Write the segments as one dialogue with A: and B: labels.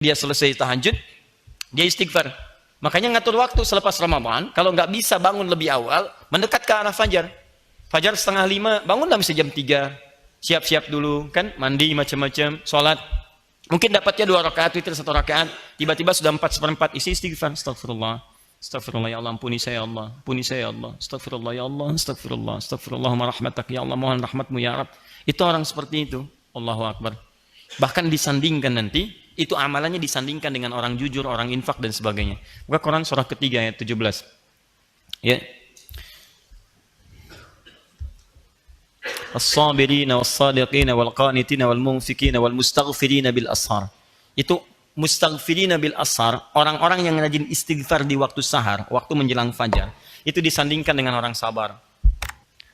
A: dia selesai tahajud, dia istighfar. Makanya ngatur waktu selepas Ramadan, kalau nggak bisa bangun lebih awal, mendekat ke arah fajar. Fajar 4:30, bangunlah bisa jam 3. Siap-siap dulu, kan? Mandi macam-macam, sholat. Mungkin dapatnya 2 rakaat, witir 1 rakaat. Tiba-tiba sudah 4/4, isi istighfar. Astagfirullah. Astagfirullah, ya Allah, ampuni saya, ya Allah. Ampuni saya, ya Allah. Astagfirullah, ya Allah. Astagfirullah. Astagfirullahumma rahmatak, ya Allah. Mohon rahmatmu, ya Rab. Itu orang seperti itu. Allahu Akbar. Bahkan disandingkan nanti, itu amalannya disandingkan dengan orang jujur, orang infak dan sebagainya. Buka Quran surah ketiga ayat 17. Ya. As-sabirina was-sadiqina wal-qanitina wal-munfikina wal-mustaghfirina bil ashar. Itu mustaghfirina bil ashar, orang-orang yang rajin istighfar di waktu sahar, waktu menjelang fajar. Itu disandingkan dengan orang sabar.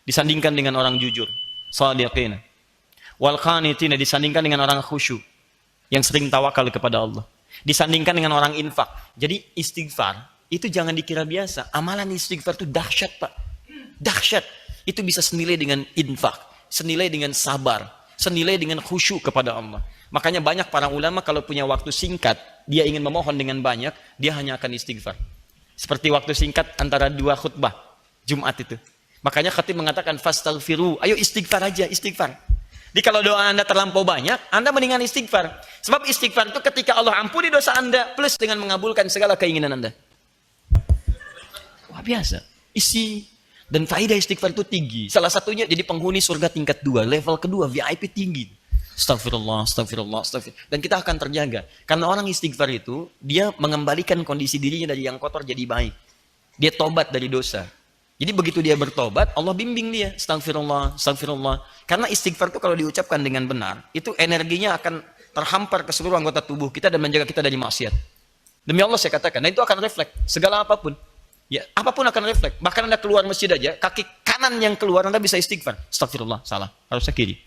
A: Disandingkan dengan orang jujur, sadiqina. Wal-qanitina disandingkan dengan orang khusyuk, yang sering tawakal kepada Allah. Disandingkan dengan orang infak. Jadi istighfar itu jangan dikira biasa. Amalan istighfar itu dahsyat, Pak. Dahsyat. Itu bisa senilai dengan infak, senilai dengan sabar, senilai dengan khusyuk kepada Allah. Makanya banyak para ulama kalau punya waktu singkat, dia ingin memohon dengan banyak, dia hanya akan istighfar. Seperti waktu singkat antara 2 khutbah Jumat itu. Makanya khatib mengatakan fastaghfiru, ayo istighfar aja, istighfar. Jadi kalau doa Anda terlampau banyak, Anda mendingan istighfar. Sebab istighfar itu ketika Allah ampuni dosa Anda, plus dengan mengabulkan segala keinginan Anda. Wah, biasa. Isi. Dan faedah istighfar itu tinggi. Salah satunya jadi penghuni surga tingkat 2, level kedua, VIP tinggi. Astagfirullah, astagfirullah, astagfirullah. Dan kita akan terjaga. Karena orang istighfar itu, dia mengembalikan kondisi dirinya dari yang kotor jadi baik. Dia tobat dari dosa. Jadi begitu dia bertobat, Allah bimbing dia. Astagfirullah, astagfirullah. Karena istighfar itu kalau diucapkan dengan benar, itu energinya akan terhampar ke seluruh anggota tubuh kita dan menjaga kita dari maksiat. Demi Allah saya katakan, nah itu akan refleks segala apapun. Ya, apapun akan refleks. Bahkan Anda keluar masjid aja, kaki kanan yang keluar Anda bisa istighfar. Astagfirullah, salah. Harusnya kiri.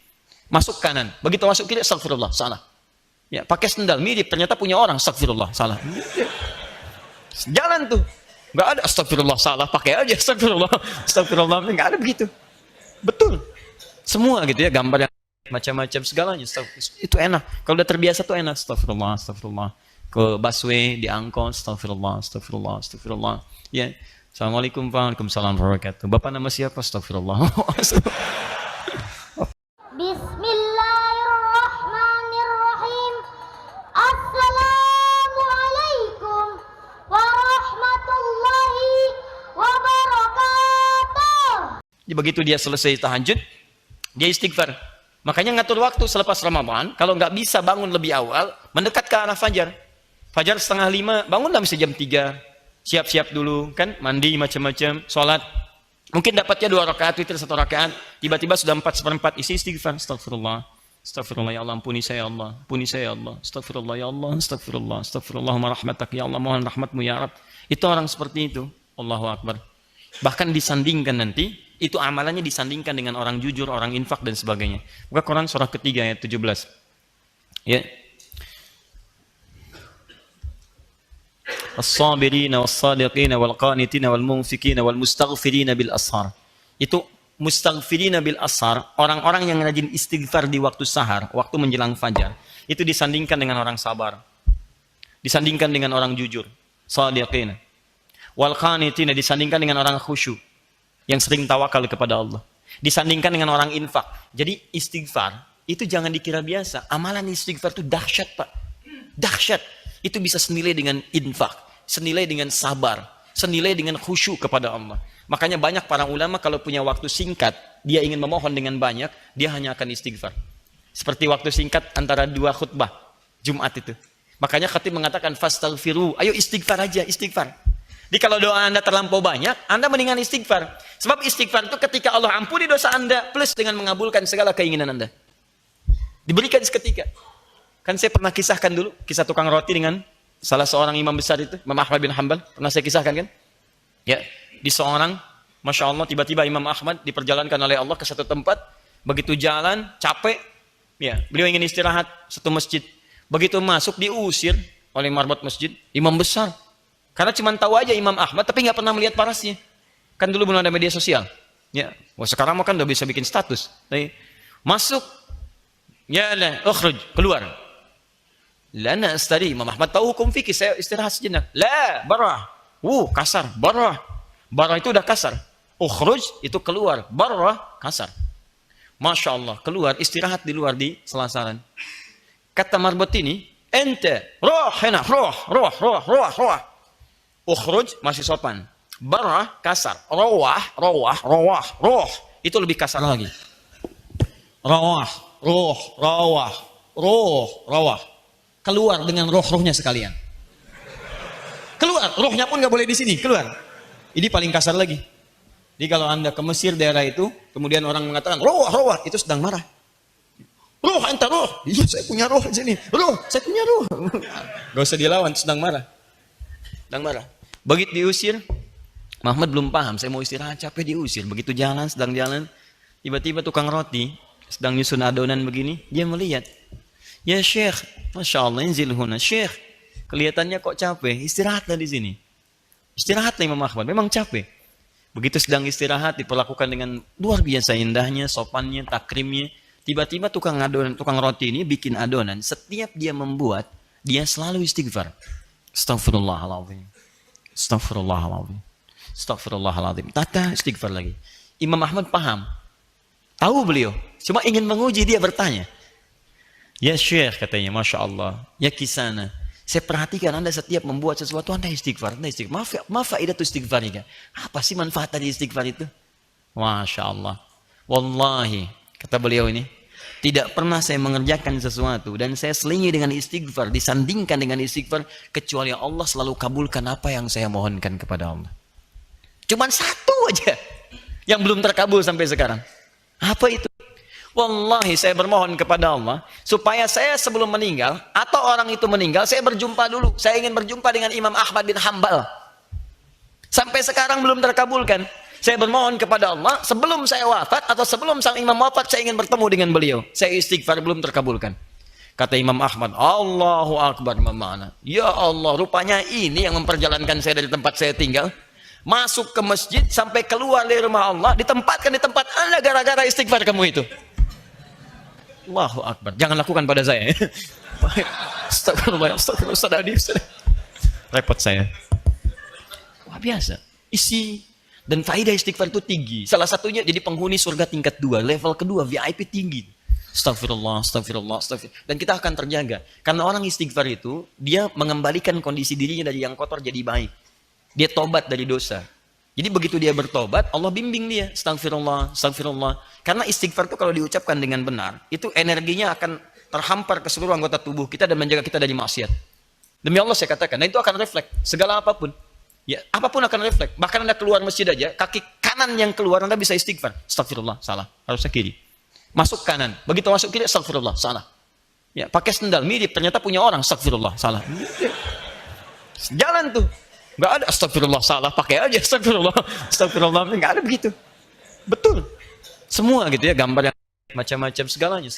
A: Masuk kanan. Begitu masuk kiri, astagfirullah, salah. Ya, pakai sendal mirip, ternyata punya orang, astagfirullah, salah. Jalan tuh. Enggak ada astagfirullah, salah. Pakai aja astagfirullah. Astagfirullah, enggak ada begitu. Betul. Semua gitu ya, gambar yang macam-macam segalanya. Itu enak. Kalau udah terbiasa tuh enak. Astagfirullah, astagfirullah. Ke busway, di angkot, astagfirullah, astagfirullah, astagfirullah. Ya, assalamualaikum warahmatullahi wabarakatuh. Bapak nama siapa? Astagfirullah.
B: Bismillahirrahmanirrahim. Assalamualaikum warahmatullahi wabarakatuh.
A: Jadi begitu dia selesai tahajud, dia istighfar. Makanya ngatur waktu selepas Ramadan, kalau nggak bisa bangun lebih awal, mendekat ke arah fajar. Fajar 4:30, bangunlah bisa jam 3. Siap-siap dulu, kan? Mandi macam-macam, sholat. Mungkin dapatnya 2 rakaat, witir 1 rakaat. Tiba-tiba sudah 4/4, isi istighfar. Astagfirullah. Astagfirullah, ya Allah, ampuni saya, ya Allah. Ampuni saya, ya Allah. Astagfirullah, ya Allah. Astagfirullah. Astagfirullahumma rahmatak, ya Allah. Mohon rahmatmu, ya Rab. Itu orang seperti itu. Allahu Akbar. Bahkan disandingkan nanti, itu amalannya disandingkan dengan orang jujur, orang infak dan sebagainya. Buka Quran surah ketiga ayat 17. Ya. As-sabirina was-sadiqina wal-qanitina wal-munfikina wal-mustaghfirina bil ashar. Itu mustaghfirina bil ashar, orang-orang yang rajin istighfar di waktu sahar, waktu menjelang fajar. Itu disandingkan dengan orang sabar. Disandingkan dengan orang jujur, sadiqina. Wal-qanitina disandingkan dengan orang khusyuk, yang sering tawakal kepada Allah. Disandingkan dengan orang infak. Jadi istighfar itu jangan dikira biasa. Amalan istighfar itu dahsyat, Pak. Dahsyat. Itu bisa senilai dengan infak, senilai dengan sabar, senilai dengan khusyuk kepada Allah. Makanya banyak para ulama kalau punya waktu singkat, dia ingin memohon dengan banyak, dia hanya akan istighfar. Seperti waktu singkat antara 2 khutbah Jumat itu. Makanya khatib mengatakan fastaghfiru, ayo istighfar aja, istighfar. Jadi kalau doa Anda terlampau banyak, Anda mendingan istighfar. Sebab istighfar itu ketika Allah ampuni dosa Anda, plus dengan mengabulkan segala keinginan Anda. Diberikan seketika. Kan saya pernah kisahkan dulu, kisah tukang roti dengan salah seorang imam besar itu, Imam Ahmad bin Hanbal. Pernah saya kisahkan kan? Ya, di seorang, Masya Allah, tiba-tiba Imam Ahmad diperjalankan oleh Allah ke satu tempat. Begitu jalan, capek, ya, beliau ingin istirahat, satu masjid. Begitu masuk, diusir oleh marbot masjid, imam besar. Karena cuma tahu aja Imam Ahmad, tapi nggak pernah melihat parasnya. Kan dulu belum ada media sosial. Ya, wah sekarang kan udah bisa bikin status. Masuk, ya lah, ukhruj, keluar. Lana astari. Imam Ahmad tahu hukum fikih, saya istirahat sejenak. La, barah. Kasar. Barah. Barah itu udah kasar. Ukhruj itu keluar. Barah kasar. Masya Allah, keluar, istirahat di luar di selasaran. Kata marbot ini, ente, roh, hena, roh. Ukhruj masih sopan. Barah kasar. Roh. Itu lebih kasar lagi. Roh. Keluar dengan rohnya sekalian. Keluar, rohnya pun nggak boleh di sini, keluar. Ini paling kasar lagi. Jadi kalau Anda ke Mesir daerah itu, kemudian orang mengatakan roh, itu sedang marah. Roh, ente roh. Iya, saya punya roh di sini. Roh, saya punya roh. Gak usah dilawan, sedang marah. Begitu diusir, Muhammad belum paham, saya mau istirahat, capek diusir. Begitu sedang jalan, tiba-tiba tukang roti sedang nyusun adonan begini, dia melihat. Ya Syekh, Masya Allah, inzil huna. Syekh, kelihatannya kok capek, istirahatlah di sini. Istirahatlah Imam Ahmad, memang capek. Begitu sedang istirahat, diperlakukan dengan luar biasa indahnya, sopannya, takrimnya. Tiba-tiba tukang roti ini bikin adonan. Setiap dia membuat, dia selalu istighfar. Astaghfirullahaladzim. Tata istighfar lagi. Imam Ahmad paham. Tahu beliau. Cuma ingin menguji, dia bertanya. Ya Syekh, katanya, Masya Allah. Ya kisana. Saya perhatikan Anda setiap membuat sesuatu, Anda istighfar. Maaf faidatu istighfar ini. Apa sih manfaat dari istighfar itu? Masya Allah. Wallahi, kata beliau ini, tidak pernah saya mengerjakan sesuatu dan saya selingi dengan istighfar, disandingkan dengan istighfar, kecuali Allah selalu kabulkan apa yang saya mohonkan kepada Allah. Cuman satu aja yang belum terkabul sampai sekarang. Apa itu? Wallahi saya bermohon kepada Allah supaya saya sebelum meninggal atau orang itu meninggal, saya berjumpa dulu. Saya ingin berjumpa dengan Imam Ahmad bin Hanbal. Sampai sekarang belum terkabulkan. Saya bermohon kepada Allah sebelum saya wafat atau sebelum sang imam wafat, saya ingin bertemu dengan beliau. Saya istighfar, belum terkabulkan. Kata Imam Ahmad, Allahu Akbar, mana? Ya Allah, rupanya ini yang memperjalankan saya dari tempat saya tinggal. Masuk ke masjid sampai keluar dari rumah Allah, ditempatkan di tempat Anda gara-gara istighfar kamu itu. Allahu Akbar. Jangan lakukan pada saya. Astagfirullah. Repot saya. Wah, biasa. Isi dan faedah istighfar itu tinggi. Salah satunya jadi penghuni surga tingkat 2, level kedua, VIP tinggi. Astagfirullah. Dan kita akan terjaga. Karena orang istighfar itu, dia mengembalikan kondisi dirinya dari yang kotor jadi baik. Dia tobat dari dosa. Jadi begitu dia bertobat, Allah bimbing dia. Astagfirullah. Karena istighfar itu kalau diucapkan dengan benar, itu energinya akan terhampar ke seluruh anggota tubuh kita dan menjaga kita dari maksiat. Demi Allah saya katakan, dan itu akan refleks segala apapun. Ya, apapun akan refleks. Bahkan Anda keluar masjid aja, kaki kanan yang keluar Anda bisa istighfar. Astagfirullah, salah. Harusnya kiri. Masuk kanan. Begitu masuk kiri, astagfirullah, salah. Ya, pakai sendal mirip, ternyata punya orang, astagfirullah, salah. Jalan tuh. Nggak ada astagfirullah, salah, pakai aja astagfirullah, nggak ada begitu. Betul. Semua gitu ya, gambar yang macam-macam segalanya.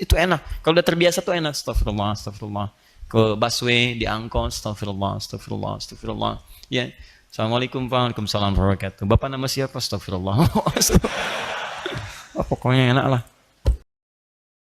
A: Itu enak. Kalau udah terbiasa tuh enak. Astagfirullah. Ke busway, di angkot, astagfirullah. Ya. Assalamualaikum Pak. Waalaikumsalam warahmatullahi wabarakatuh. Bapak nama siapa? Astagfirullah. Oh, pokoknya enak lah.